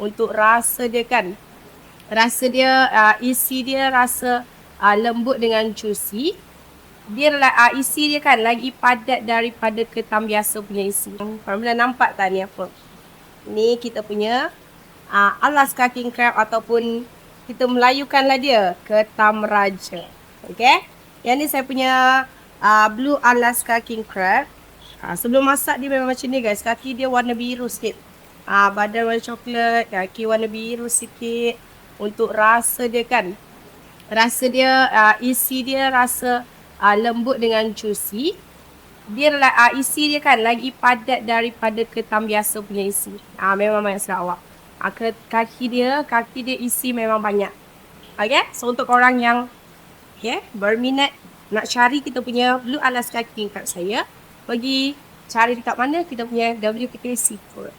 untuk rasa dia kan. Rasa dia, isi dia rasa lembut dengan juicy. Dia isi dia kan lagi padat daripada ketam biasa punya isi. Korang boleh nampak tak ni apa? Ni kita punya Alaska King Crab ataupun kita melayukanlah dia ketam raja. Okay? Yang ni saya punya Blue Alaska King Crab. Sebelum masak dia memang macam ni guys. Kaki dia warna biru sikit. Badan warna coklat, kaki warna biru sikit. Untuk rasa dia kan. Rasa dia, isi dia rasa lembut dengan juicy. Dia isi dia kan lagi padat daripada ketam biasa punya isi. Memang banyak Sarawak. Kaki dia isi memang banyak. Okay, so untuk korang yang berminat nak cari kita punya Blue Alaska King Crab saya, pergi cari dekat mana kita punya WPK Seafood.